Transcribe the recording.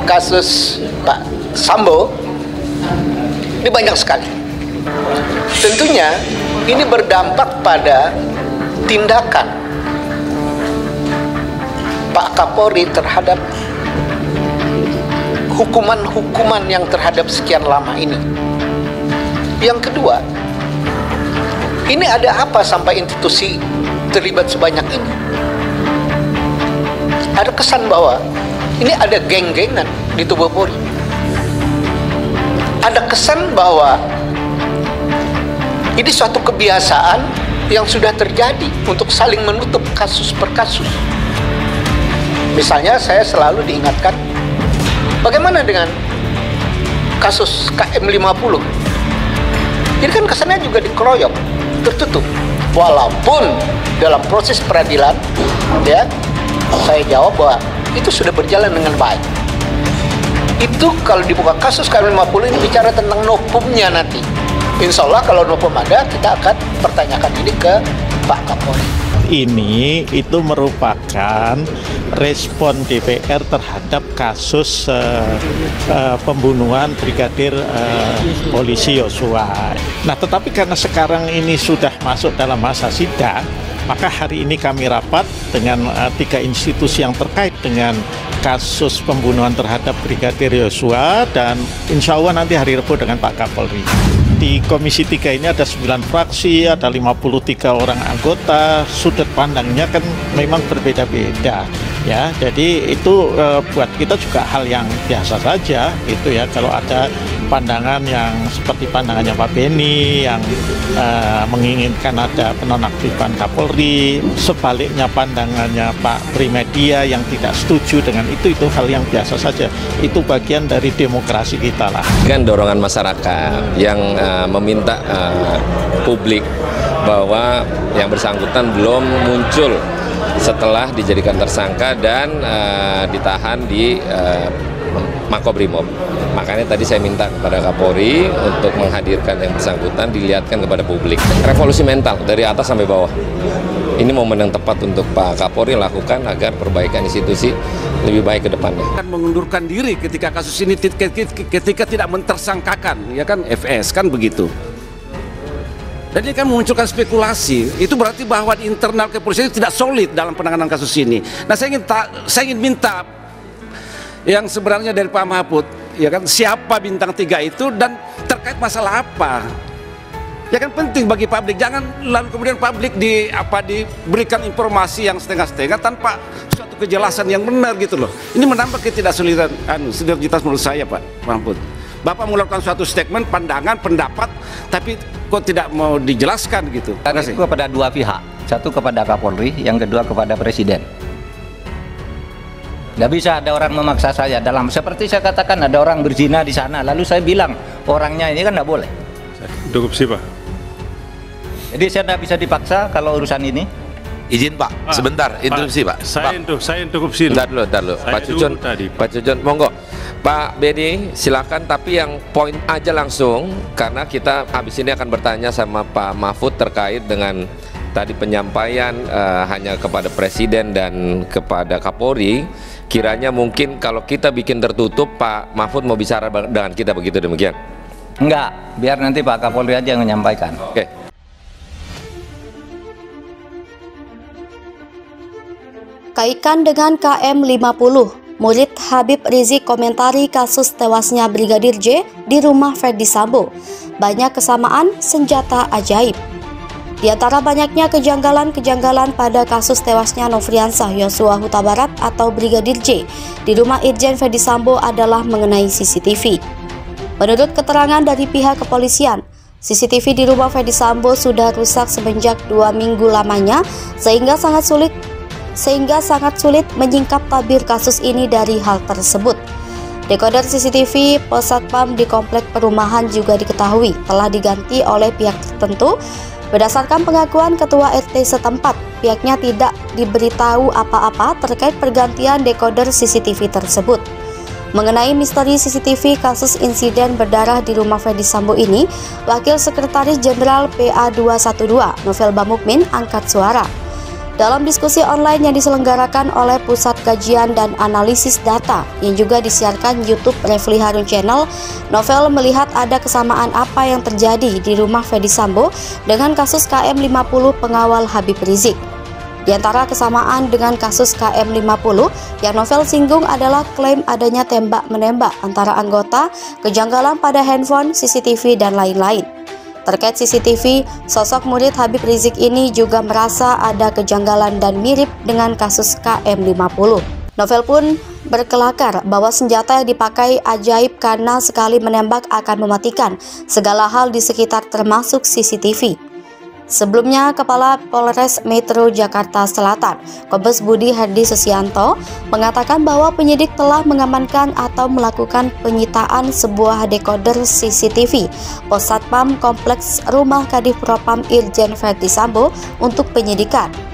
kasus Pak Sambo ini banyak sekali. Tentunya ini berdampak pada tindakan Pak Kapolri terhadap hukuman-hukuman yang terhadap sekian lama ini. Yang kedua, ini ada apa sampai institusi terlibat sebanyak ini? Ada kesan bahwa ini ada geng-gengan di tubuh Polri. Ada kesan bahwa ini suatu kebiasaan yang sudah terjadi untuk saling menutup kasus per kasus. Misalnya saya selalu diingatkan, bagaimana dengan kasus KM50? Jadi kan kesannya juga dikeroyok, tertutup. Walaupun dalam proses peradilan, ya, saya jawab bahwa itu sudah berjalan dengan baik. Itu kalau dibuka kasus KM50 ini bicara tentang novumnya nanti. Insya Allah kalau novum ada, kita akan pertanyakan ini ke Pak Kapolri. Ini itu merupakan respon DPR terhadap kasus pembunuhan Brigadir Polisi Yosua. Nah, tetapi karena sekarang ini sudah masuk dalam masa sidang, maka hari ini kami rapat dengan 3 institusi yang terkait dengan kasus pembunuhan terhadap Brigadir Yosua, dan insya Allah nanti hari Rabu dengan Pak Kapolri. Di Komisi 3 ini ada 9 fraksi, ada 53 orang anggota, sudut pandangnya kan memang berbeda-beda. Ya, jadi itu buat kita juga hal yang biasa saja, gitu ya. Kalau ada pandangan yang seperti pandangannya Pak Beni yang menginginkan ada penonaktifan Kapolri, sebaliknya pandangannya Pak Primedia yang tidak setuju dengan itu hal yang biasa saja. Itu bagian dari demokrasi kita lah. Kan dorongan masyarakat yang meminta publik bahwa yang bersangkutan belum muncul setelah dijadikan tersangka dan ditahan di Makobrimob. Makanya tadi saya minta kepada Kapolri untuk menghadirkan yang bersangkutan, dilihatkan kepada publik. Revolusi mental dari atas sampai bawah. Ini momen yang tepat untuk Pak Kapolri lakukan agar perbaikan institusi lebih baik ke depannya. Akan mengundurkan diri ketika kasus ini ketika tidak mentersangkakan, ya kan, FS kan begitu. Dan ini kan memunculkan spekulasi. Itu berarti bahwa di internal kepolisian tidak solid dalam penanganan kasus ini. Nah, saya ingin minta yang sebenarnya dari Pak Mahfud, ya kan, siapa bintang 3 itu dan terkait masalah apa? Ya kan penting bagi publik. Jangan lalu kemudian publik diberikan informasi yang setengah-setengah tanpa suatu kejelasan yang benar gitu loh. Ini menambah ketidaksolidan sinergitas menurut saya, Pak Mahfud. Bapak mengeluarkan suatu statement, pandangan, pendapat, tapi kok tidak mau dijelaskan gitu. Itu kepada dua pihak, satu kepada Kapolri, yang kedua kepada Presiden. Nggak bisa ada orang memaksa saya seperti saya katakan ada orang berzina di sana, lalu saya bilang orangnya ini kan nggak boleh. Interupsi, Pak. Jadi saya nggak bisa dipaksa kalau urusan ini. Izin Pak, sebentar, interupsi Pak. Saya interupsi. Bentar dulu. Pak Cucun, monggo. Pak Beni, silakan, tapi yang poin aja langsung, karena kita habis ini akan bertanya sama Pak Mahfud terkait dengan tadi penyampaian hanya kepada Presiden dan kepada Kapolri. Kiranya mungkin kalau kita bikin tertutup, Pak Mahfud mau bicara dengan kita, begitu demikian? Enggak, biar nanti Pak Kapolri aja yang menyampaikan. Oke. Kaitkan dengan KM50, murid Habib Rizik komentari kasus tewasnya Brigadir J di rumah Ferdy Sambo. Banyak kesamaan senjata ajaib. Di antara banyaknya kejanggalan-kejanggalan pada kasus tewasnya Nofriansah Yosua Huta Barat atau Brigadir J di rumah Irjen Ferdy Sambo adalah mengenai CCTV. Menurut keterangan dari pihak kepolisian, CCTV di rumah Ferdy Sambo sudah rusak semenjak 2 minggu lamanya sehingga sangat sulit menyingkap tabir kasus ini dari hal tersebut. Dekoder CCTV Posatpam di komplek perumahan juga diketahui telah diganti oleh pihak tertentu. Berdasarkan pengakuan ketua RT setempat, pihaknya tidak diberitahu apa-apa terkait pergantian dekoder CCTV tersebut. Mengenai misteri CCTV kasus insiden berdarah di rumah Ferdy Sambo ini, Wakil Sekretaris Jenderal PA 212 Novel Bamukmin angkat suara. Dalam diskusi online yang diselenggarakan oleh Pusat Kajian dan Analisis Data yang juga disiarkan YouTube Refli Harun Channel, Novel melihat ada kesamaan apa yang terjadi di rumah Ferdy Sambo dengan kasus KM50 pengawal Habib Rizik. Di antara kesamaan dengan kasus KM50 yang Novel singgung adalah klaim adanya tembak-menembak antara anggota, kejanggalan pada handphone, CCTV, dan lain-lain. Terkait CCTV, sosok murid Habib Rizik ini juga merasa ada kejanggalan dan mirip dengan kasus KM50. Novel pun berkelakar bahwa senjata yang dipakai ajaib karena sekali menembak akan mematikan segala hal di sekitar termasuk CCTV. Sebelumnya, Kepala Polres Metro Jakarta Selatan, Kombes Budi Herdi Susianto, mengatakan bahwa penyidik telah mengamankan atau melakukan penyitaan sebuah dekoder CCTV Pos Satpam Kompleks Rumah Kadif Propam Irjen Ferdy Sambo untuk penyidikan.